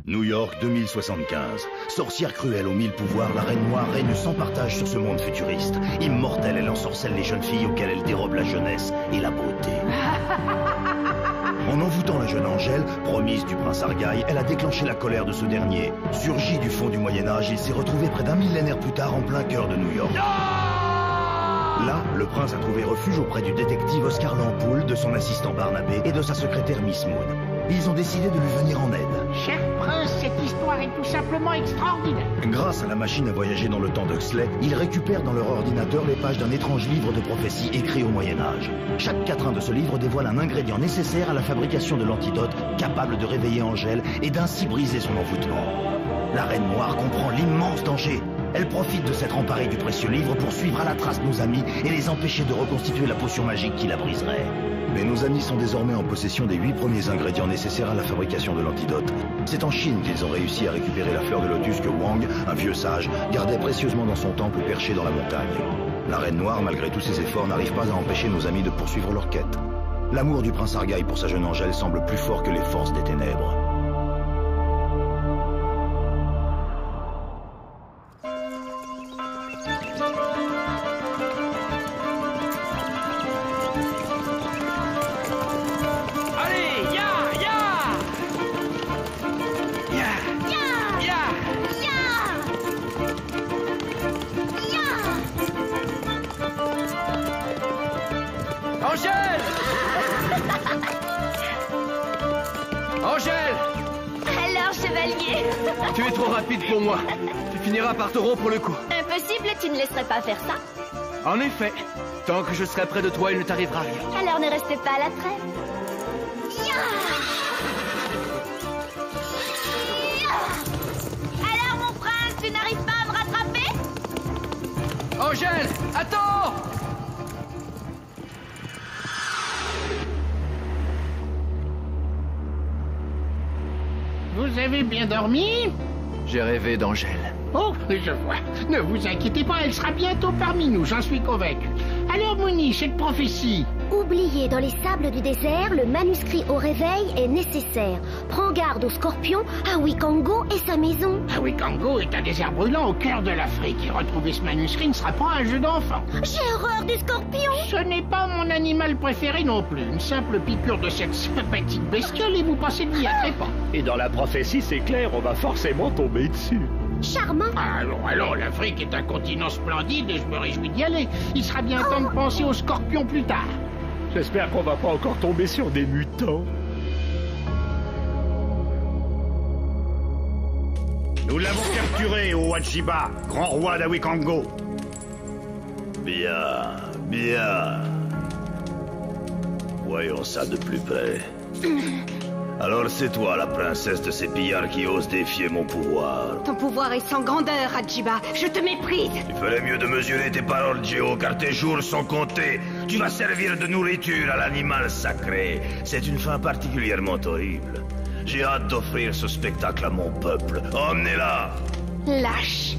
New York 2075. Sorcière cruelle aux 1000 pouvoirs, la Reine Noire règne sans partage sur ce monde futuriste. Immortelle, elle ensorcelle les jeunes filles auxquelles elle dérobe la jeunesse et la beauté. En envoûtant la jeune Angèle, promise du prince Argaï, elle a déclenché la colère de ce dernier. Surgi du fond du Moyen-Âge, il s'est retrouvé près d'un millénaire plus tard en plein cœur de New York. Là, le prince a trouvé refuge auprès du détective Oscar Lampoule, de son assistant Barnabé et de sa secrétaire Miss Moon. Ils ont décidé de lui venir en aide. Cher prince, cette histoire est tout simplement extraordinaire. Grâce à la machine à voyager dans le temps d'Huxley, ils récupèrent dans leur ordinateur les pages d'un étrange livre de prophéties écrit au Moyen-Âge. Chaque quatrain de ce livre dévoile un ingrédient nécessaire à la fabrication de l'antidote, capable de réveiller Angèle et d'ainsi briser son envoûtement. La Reine Noire comprend l'immense danger. Elle profite de s'être emparée du précieux livre pour suivre à la trace nos amis et les empêcher de reconstituer la potion magique qui la briserait. Mais nos amis sont désormais en possession des 8 premiers ingrédients nécessaires à la fabrication de l'antidote. C'est en Chine qu'ils ont réussi à récupérer la fleur de lotus que Wang, un vieux sage, gardait précieusement dans son temple perché dans la montagne. La Reine Noire, malgré tous ses efforts, n'arrive pas à empêcher nos amis de poursuivre leur quête. L'amour du prince Argaï pour sa jeune Angèle semble plus fort que les forces des ténèbres. Angèle! Angèle! Alors, chevalier? Tu es trop rapide pour moi. Tu finiras par te rompre le cou. Impossible, tu ne laisserais pas faire ça? En effet, tant que je serai près de toi, il ne t'arrivera rien. Alors ne reste pas à la traîne. Alors, mon prince, tu n'arrives pas à me rattraper? Angèle, attends! Vous avez bien dormi? J'ai rêvé d'Angèle. Oh, je vois. Ne vous inquiétez pas, elle sera bientôt parmi nous, j'en suis convaincu. Alors, Mouni, cette prophétie? Oublié dans les sables du désert, le manuscrit au réveil est nécessaire. Prends garde aux scorpions, à Wikango et sa maison. Wikango est un désert brûlant au cœur de l'Afrique. Et retrouver ce manuscrit ne sera pas un jeu d'enfant. J'ai horreur des scorpions. Ce n'est pas mon animal préféré non plus. Une simple piqûre de cette sympathique bestiole et vous passez de n'y à pas. Et dans la prophétie, c'est clair, on va forcément tomber dessus. Charmant. Allons, l'Afrique est un continent splendide et je me réjouis d'y aller. Il sera bien temps de penser aux scorpions plus tard. J'espère qu'on va pas encore tomber sur des mutants. Nous l'avons capturé, Owachiba, grand roi d'Awikango. Bien, bien. Voyons ça de plus près. Alors c'est toi la princesse de ces pillards qui osent défier mon pouvoir. Ton pouvoir est sans grandeur, Hachiba. Je te méprise. Tu ferais mieux de mesurer tes paroles, Gio, car tes jours sont comptés. Tu vas servir de nourriture à l'animal sacré. C'est une fin particulièrement horrible. J'ai hâte d'offrir ce spectacle à mon peuple. Emmenez-la! Lâche.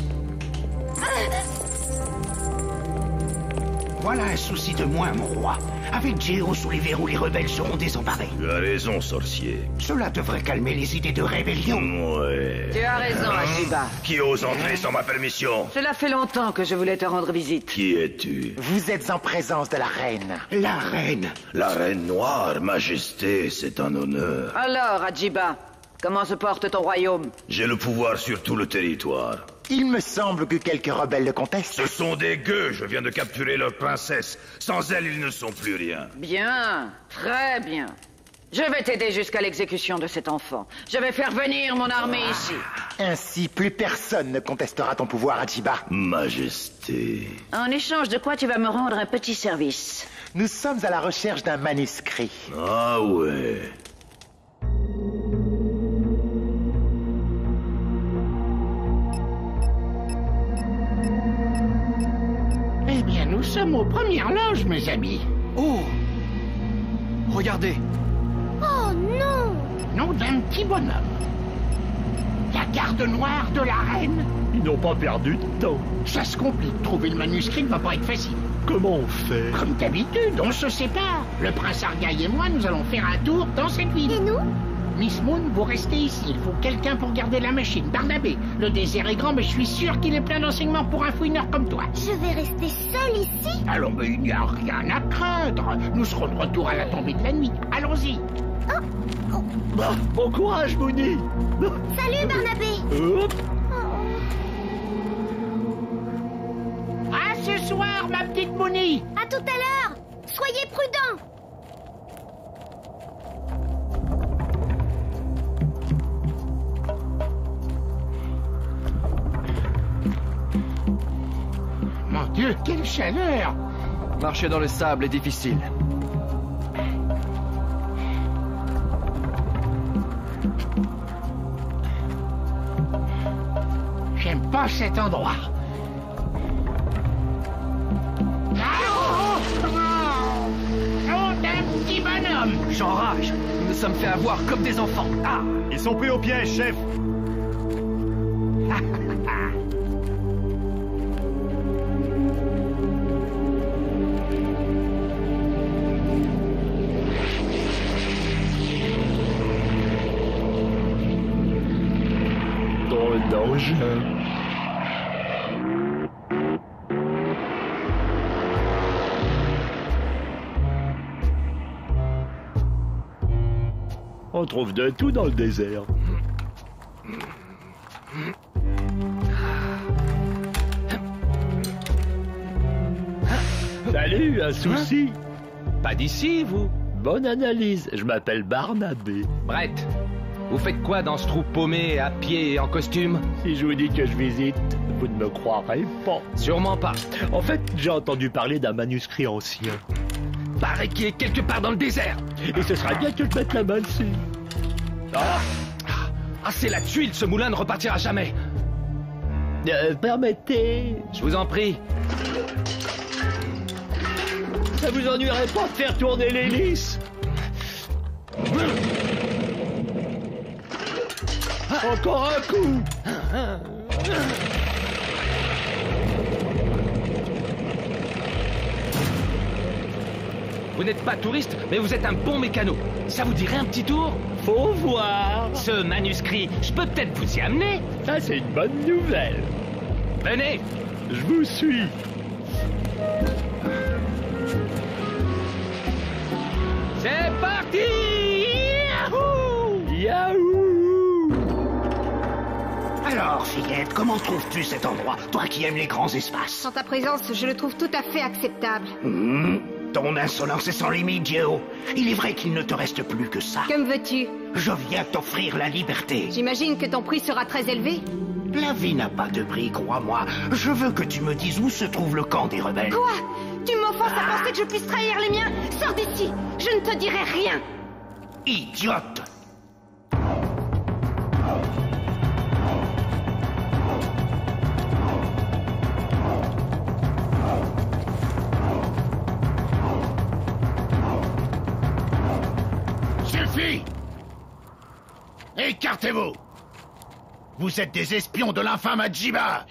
Voilà un souci de moins, mon roi. Avec Geo sous les verrous, les rebelles seront désemparés. Tu as raison, sorcier. Cela devrait calmer les idées de rébellion. Ouais. Tu as raison, Hachiba. Qui ose entrer sans ma permission? Cela fait longtemps que je voulais te rendre visite. Qui es-tu? Vous êtes en présence de la reine. La reine. La reine noire, majesté, c'est un honneur. Alors, Hachiba, comment se porte ton royaume? J'ai le pouvoir sur tout le territoire. Il me semble que quelques rebelles le contestent. Ce sont des gueux, je viens de capturer leur princesse. Sans elle, ils ne sont plus rien. Bien, très bien. Je vais t'aider jusqu'à l'exécution de cet enfant. Je vais faire venir mon armée ici. Ainsi, plus personne ne contestera ton pouvoir, Hachiba. Majesté. En échange de quoi tu vas me rendre un petit service. Nous sommes à la recherche d'un manuscrit. Ah ouais. Eh bien, nous sommes aux premières loges, mes amis. Oh! Regardez! Oh non. Nom d'un petit bonhomme. La garde noire de la reine. Ils n'ont pas perdu de temps. Ça se complique. Trouver le manuscrit ne va pas être facile. Comment on fait? Comme d'habitude, on se sépare. Le prince Argaï et moi, nous allons faire un tour dans cette ville. Et nous? Miss Moon, vous restez ici. Il faut quelqu'un pour garder la machine. Barnabé, le désert est grand, mais je suis sûr qu'il est plein d'enseignements pour un fouineur comme toi. Je vais rester seule ici? Alors, mais il n'y a rien à craindre. Nous serons de retour à la tombée de la nuit. Allons-y. Bon courage, Mooney. Salut, Barnabé. Hop. À ce soir, ma petite Mooney. À tout à l'heure. Soyez prudents. Mon Dieu, quelle chaleur! Marcher dans le sable est difficile. J'aime pas cet endroit. Oh, d'un petit bonhomme! J'enrage. Nous nous sommes fait avoir comme des enfants. Ah! Ils sont pris au piège, chef. Dans le danger. On trouve de tout dans le désert. Salut, un souci? Pas d'ici, vous? Bonne analyse, je m'appelle Barnabé. Brett, vous faites quoi dans ce trou paumé, à pied et en costume? Si je vous dis que je visite, vous ne me croirez pas. Sûrement pas. En fait, j'ai entendu parler d'un manuscrit ancien. Paraît qu'il est quelque part dans le désert. Et ce sera bien que je mette la main dessus. Ah, c'est la tuile, ce moulin ne repartira jamais. Permettez... Je vous en prie. Ça vous ennuierait pas de faire tourner l'hélice? Encore un coup. Vous n'êtes pas touriste, mais vous êtes un bon mécano. Ça vous dirait un petit tour? Faut voir. Ce manuscrit, je peux peut-être vous y amener. Ça, c'est une bonne nouvelle. Venez. Je vous suis. C'est parti! Yahoo! Yahoo! Alors, fillette, comment trouves-tu cet endroit, toi qui aimes les grands espaces? En ta présence, je le trouve tout à fait acceptable. Ton insolence est sans limite, Geo. Il est vrai qu'il ne te reste plus que ça. Que me veux-tu? Je viens t'offrir la liberté. J'imagine que ton prix sera très élevé. La vie n'a pas de prix, crois-moi. Je veux que tu me dises où se trouve le camp des rebelles. Quoi? Tu m'offenses à penser que je puisse trahir les miens? Sors d'ici! Je ne te dirai rien! Idiote! Suffit! Écartez-vous! Vous êtes des espions de l'infâme Adjiba!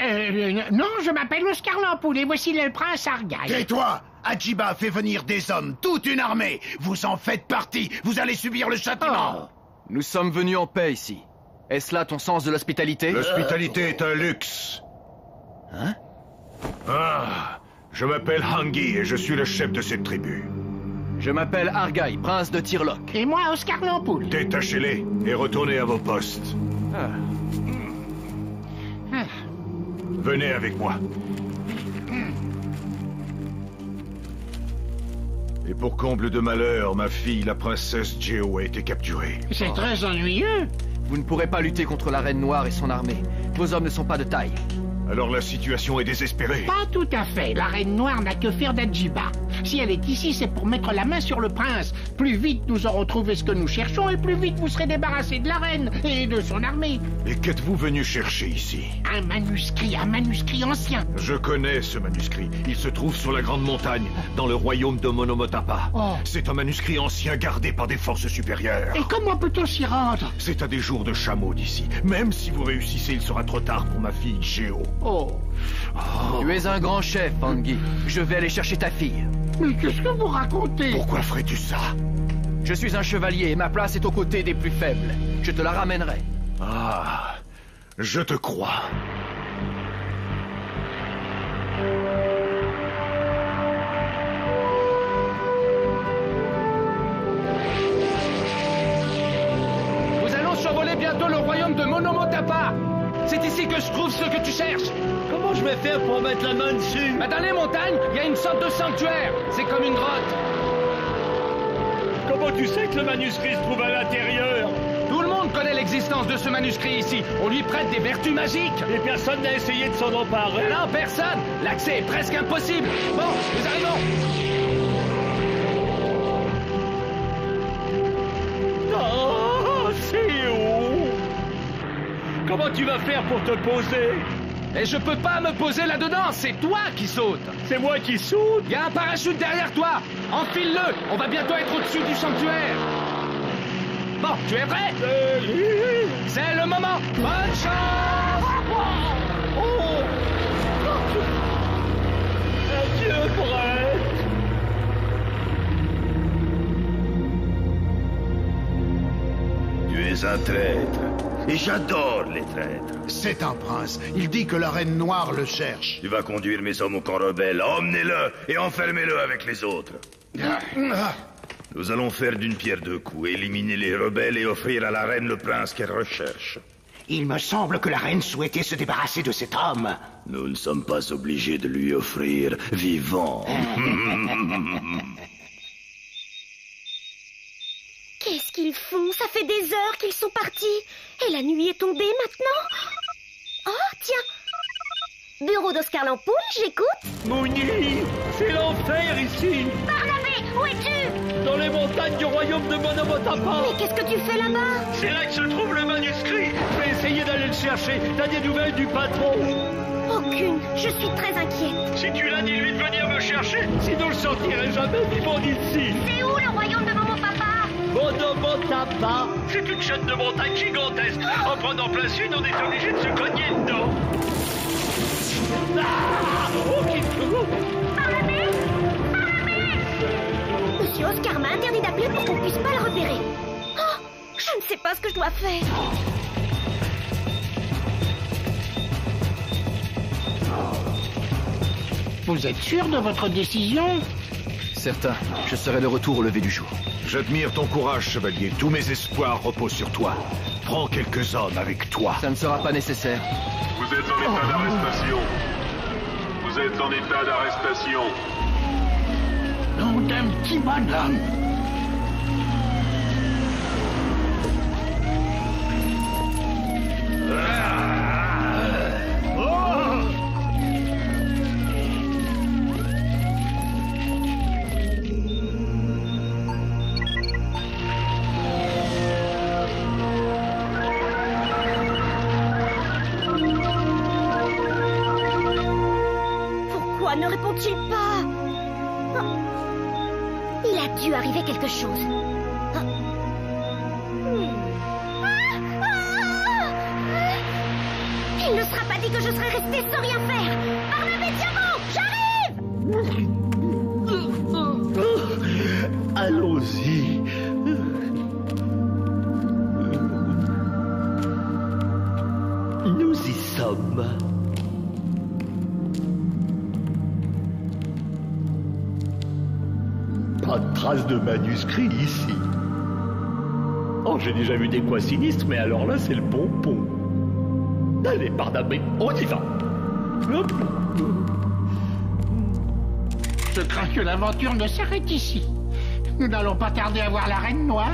Non, je m'appelle Oscar Lampoule et voici le prince Argyle. Tais-toi! Adjiba fait venir des hommes, toute une armée! Vous en faites partie! Vous allez subir le châtiment! Nous sommes venus en paix ici. Est-ce là ton sens de l'hospitalité? L'hospitalité est un luxe. Hein? Ah, je m'appelle Hangi et je suis le chef de cette tribu. Je m'appelle Argyle, prince de Tirlock. Et moi, Oscar Lampoule. Détachez-les et retournez à vos postes. Ah. Venez avec moi. Et pour comble de malheur, ma fille, la princesse Geo, a été capturée. C'est très ennuyeux. Vous ne pourrez pas lutter contre la Reine Noire et son armée. Vos hommes ne sont pas de taille. Alors la situation est désespérée. Pas tout à fait. La Reine Noire n'a que faire d'Adjiba. Si elle est ici, c'est pour mettre la main sur le prince. Plus vite nous aurons trouvé ce que nous cherchons, et plus vite vous serez débarrassés de la reine et de son armée. Et qu'êtes-vous venu chercher ici? Un manuscrit ancien. Je connais ce manuscrit. Il se trouve sur la Grande Montagne, dans le royaume de Monomotapa. Oh. C'est un manuscrit ancien gardé par des forces supérieures. Et comment peut-on s'y rendre? C'est à des jours de chameau d'ici. Même si vous réussissez, il sera trop tard pour ma fille Geo. Oh. Tu es un grand chef, Hangi. Je vais aller chercher ta fille. Mais qu'est-ce que vous racontez? Pourquoi ferais-tu ça? Je suis un chevalier et ma place est aux côtés des plus faibles. Je te la ramènerai. Ah, je te crois. Nous allons survoler bientôt le royaume de Monomotapa. C'est ici que je trouve ce que tu cherches. Comment je vais faire pour mettre la main dessus? Bah, dans les montagnes, il y a une sorte de sanctuaire. C'est comme une grotte. Comment tu sais que le manuscrit se trouve à l'intérieur? Tout le monde connaît l'existence de ce manuscrit ici. On lui prête des vertus magiques. Et personne n'a essayé de s'en emparer? Non, personne. L'accès est presque impossible. Bon, nous arrivons. Oh, c'est où? Comment tu vas faire pour te poser? Et je peux pas me poser là-dedans, c'est toi qui sautes. C'est moi qui saute? Il y a un parachute derrière toi. Enfile-le, on va bientôt être au-dessus du sanctuaire. Bon, tu es prêt? C'est le moment. Bonne chance. Oh. Adieu, prêtre. Tu es un traître. Et j'adore les traîtres. C'est un prince. Il dit que la reine noire le cherche. Tu vas conduire mes hommes au camp rebelle. Emmenez-le et enfermez-le avec les autres. Nous allons faire d'une pierre deux coups, éliminer les rebelles et offrir à la reine le prince qu'elle recherche. Il me semble que la reine souhaitait se débarrasser de cet homme. Nous ne sommes pas obligés de lui offrir vivant. Qu'est-ce qu'ils font? Ça fait des heures qu'ils sont partis. Et la nuit est tombée maintenant. Oh, tiens. Bureau d'Oscar Lampoule, j'écoute. Mouni, c'est l'enfer ici. Barnabé, où es-tu? Dans les montagnes du royaume de Monomotapa. Mais qu'est-ce que tu fais là-bas? C'est là que se trouve le manuscrit. Je vais essayer d'aller le chercher. T'as des nouvelles du patron? Aucune. Je suis très inquiète. Si tu l'as, dis-lui de venir me chercher. Sinon, je sortirai jamais vivant d'ici. C'est où le royaume de Maman Papa? Monomotapa, c'est une chaîne de montagnes gigantesque. En prenant plein sud, on est obligé de se cogner dedans. Ah! Oh, qui trouve! Barnabé! Monsieur Oscar m'a interdit d'appeler pour qu'on puisse pas le repérer. Oh, je ne sais pas ce que je dois faire. Vous êtes sûr de votre décision? Certain, je serai de retour au lever du jour. J'admire ton courage, chevalier. Tous mes espoirs reposent sur toi. Prends quelques hommes avec toi. Ça ne sera pas nécessaire. Vous êtes en état d'arrestation. Vous êtes en état d'arrestation. Nom d'un petit bonhomme. Pourquoi ne répond-il pas? Oh. Il a dû arriver quelque chose. Oh. Il ne sera pas dit que je serais restée sans rien faire. Barnabé Diamant, j'arrive! Allons-y. Nous y sommes. Pas de traces de manuscrit ici. Oh, j'ai déjà vu des coins sinistres, mais alors là, c'est le pompon. Allez, Barnabé, on y va. Hop. Je crains que l'aventure ne s'arrête ici. Nous n'allons pas tarder à voir la reine noire.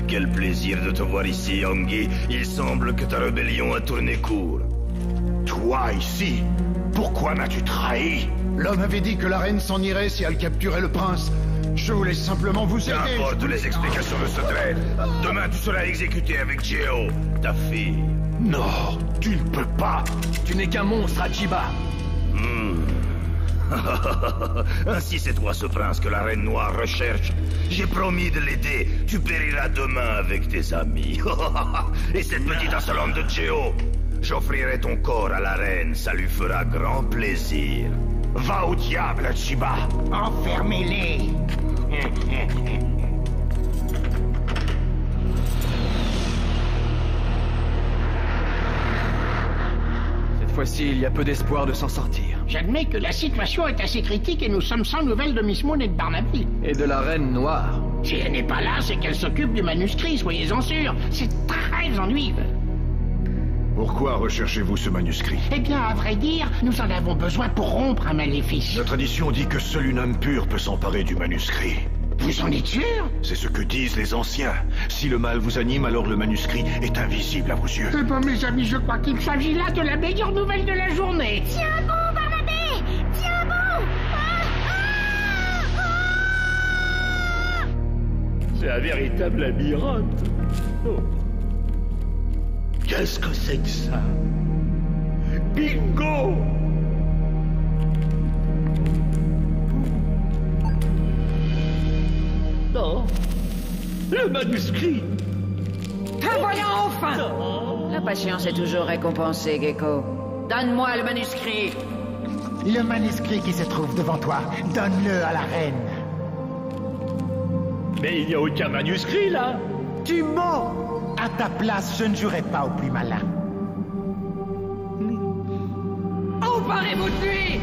Quel plaisir de te voir ici, Anguille. Il semble que ta rébellion a tourné court. Toi, ici? Pourquoi m'as-tu trahi? L'homme avait dit que la reine s'en irait si elle capturait le prince. Je voulais simplement vous aider. N'importe les explications de ce traître. Demain, tu seras exécuté avec Geo, ta fille. Non, tu ne peux pas. Tu n'es qu'un monstre, Hachiba. Ainsi c'est toi ce prince que la reine noire recherche. J'ai promis de l'aider. Tu périras demain avec tes amis. Et cette petite insolente de Geo, j'offrirai ton corps à la reine. Ça lui fera grand plaisir. Va au diable, Hachiba. Enfermez-les. Cette fois-ci, il y a peu d'espoir de s'en sortir. J'admets que la situation est assez critique et nous sommes sans nouvelles de Miss Moon et de Barnaby. Et de la Reine Noire. Si elle n'est pas là, c'est qu'elle s'occupe du manuscrit, soyez-en sûrs. C'est très ennuyeux. Pourquoi recherchez-vous ce manuscrit? Eh bien, à vrai dire, nous en avons besoin pour rompre un maléfice. La tradition dit que seul un homme pur peut s'emparer du manuscrit. Vous en êtes sûr? C'est ce que disent les anciens. Si le mal vous anime, alors le manuscrit est invisible à vos yeux. Eh ben, mes amis, je crois qu'il s'agit là de la meilleure nouvelle de la journée. Tiens bon, Barnabé! Tiens bon! C'est un véritable labyrinthe. Oh. Qu'est-ce que c'est que ça? Bingo! Non. Le manuscrit. Voyons enfin! La patience est toujours récompensée, Gecko. Donne-moi le manuscrit. Le manuscrit qui se trouve devant toi, donne-le à la reine. Mais il n'y a aucun manuscrit, là. Tu mens! À ta place, je ne jouerai pas au plus malin. Emparez-vous de lui!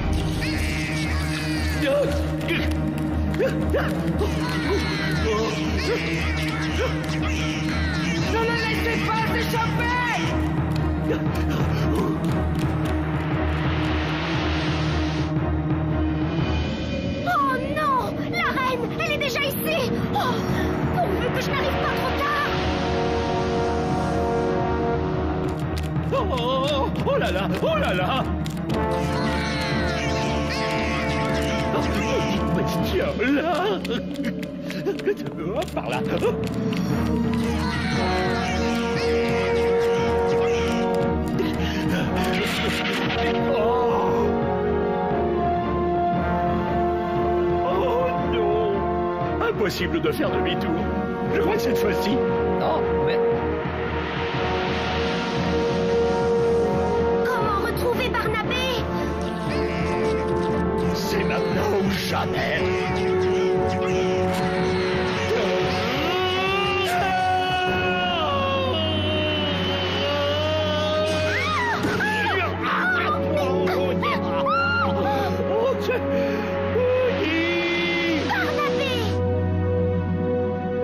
Ne le laissez pas s'échapper! Oh non! La reine! Elle est déjà ici! Oh! Pourvu que je n'arrive pas trop tard! Oh, oh là là! Oh là là! Tiens, là! Par là! Oh non! Impossible de faire demi-tour. Je crois que cette fois-ci... Non, mais... Comment retrouver Barnabé? C'est maintenant ou jamais.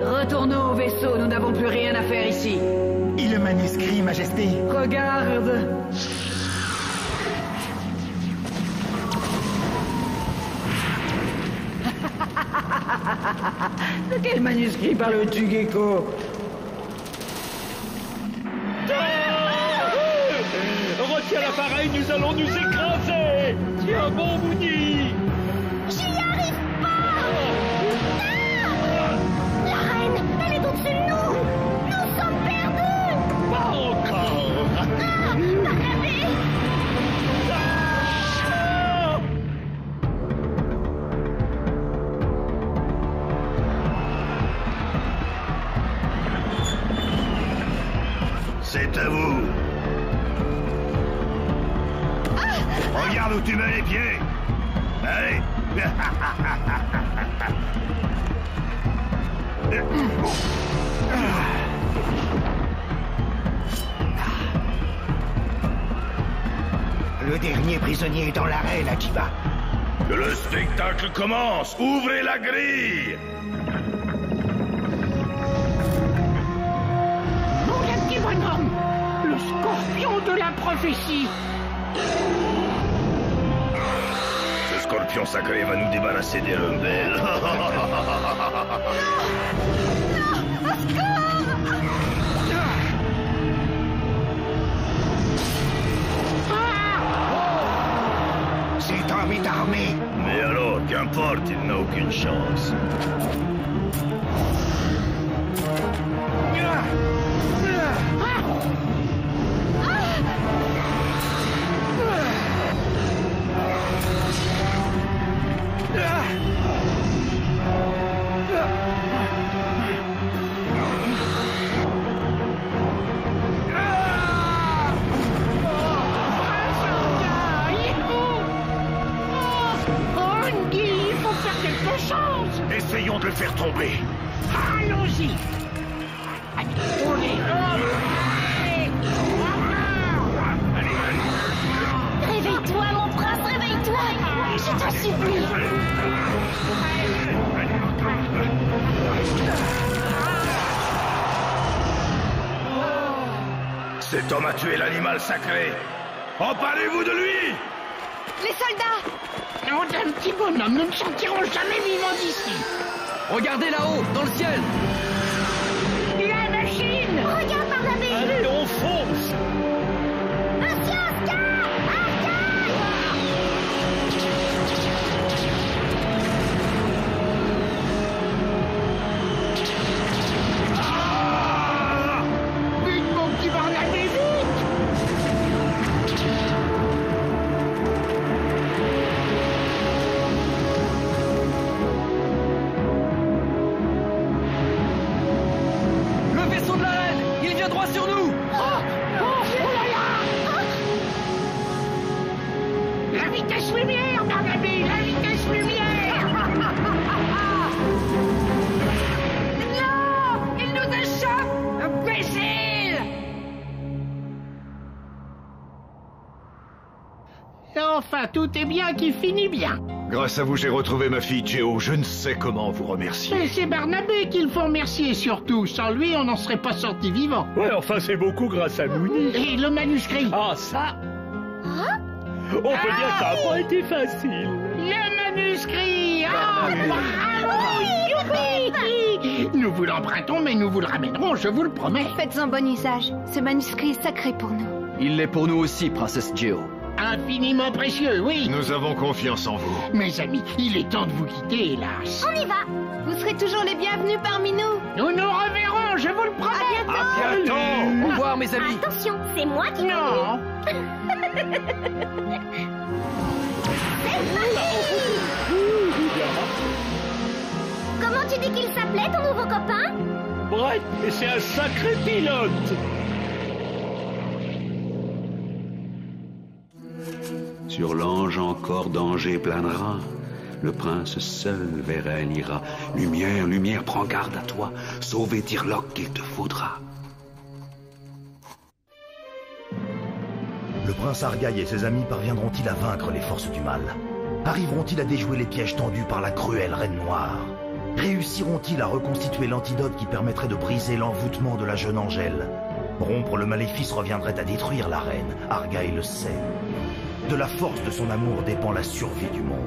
Retournons au vaisseau, nous n'avons plus rien à faire ici. Et le manuscrit, Majesté? Regarde! De quel manuscrit parles-tu, Gecko? Retiens l'appareil, nous allons nous écraser. Tiens bon, Woody. J'y arrive pas! Ah! La reine, elle est au-dessus de nous! Nous sommes perdus! Pas encore. Ah! Barnabé! C'est à vous. Regarde où tu mets les pieds. Allez. Le dernier prisonnier est dans l'arène, Ajiba. Que le spectacle commence. Ouvrez la grille. Mon petit bonhomme, le scorpion de la prophétie. Ce scorpion sacré va nous débarrasser des rebelles. C'est un mythe armé. Mais alors, qu'importe, il n'a aucune chance. Oh, Andy, il faut faire quelque chose. Essayons de le faire tomber. Allons-y. Réveille-toi, mon prince, réveille-toi. Je t'en supplie. Cet homme a tué l'animal sacré. Emparez-vous de lui! Les soldats! Oh, d'un petit bonhomme, nous ne sortirons jamais vivants d'ici. Regardez là-haut, dans le ciel. La machine! Regarde, Barnabé. Allez, on fonce! Monsieur Oscar! Vite, mon petit Barnabé, vite! Le vaisseau de la reine, il vient droit sur nous. La vitesse lumière, Barnabé, la vitesse lumière! Non! Il nous échappe! Imbécile! Enfin, tout est bien qui finit bien. Grâce à vous, j'ai retrouvé ma fille Géo. Je ne sais comment vous remercier. Mais c'est Barnabé qu'il faut remercier surtout. Sans lui, on n'en serait pas sorti vivant. Ouais, enfin, c'est beaucoup grâce à Mouni. Et le manuscrit? Ah, ça! On peut dire que ça n'a pas été facile. Le manuscrit! Ah, bravo! Youpi! Nous vous l'empruntons, mais nous vous le ramènerons, je vous le promets. Faites-en bon usage. Ce manuscrit est sacré pour nous. Il l'est pour nous aussi, princesse Géo. Infiniment précieux, oui. Nous avons confiance en vous. Mes amis, il est temps de vous quitter, hélas. On y va. Vous serez toujours les bienvenus parmi nous. Nous nous reverrons, je vous le promets. À bientôt. Au revoir, mes amis. Attention, c'est moi qui Non. Comment tu dis qu'il s'appelait, ton nouveau copain? Brett, et c'est un sacré pilote. Sur l'ange encore danger planera. Le prince seul vers elle ira. Lumière, lumière, prends garde à toi. Sauver Tirlock qu'il te faudra. Le prince Argaï et ses amis parviendront-ils à vaincre les forces du mal? Arriveront-ils à déjouer les pièges tendus par la cruelle Reine Noire? Réussiront-ils à reconstituer l'antidote qui permettrait de briser l'envoûtement de la jeune Angèle? Rompre le maléfice reviendrait à détruire la reine, Argaï le sait. De la force de son amour dépend la survie du monde.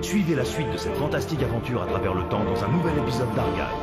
Suivez la suite de cette fantastique aventure à travers le temps dans un nouvel épisode d'Argaï.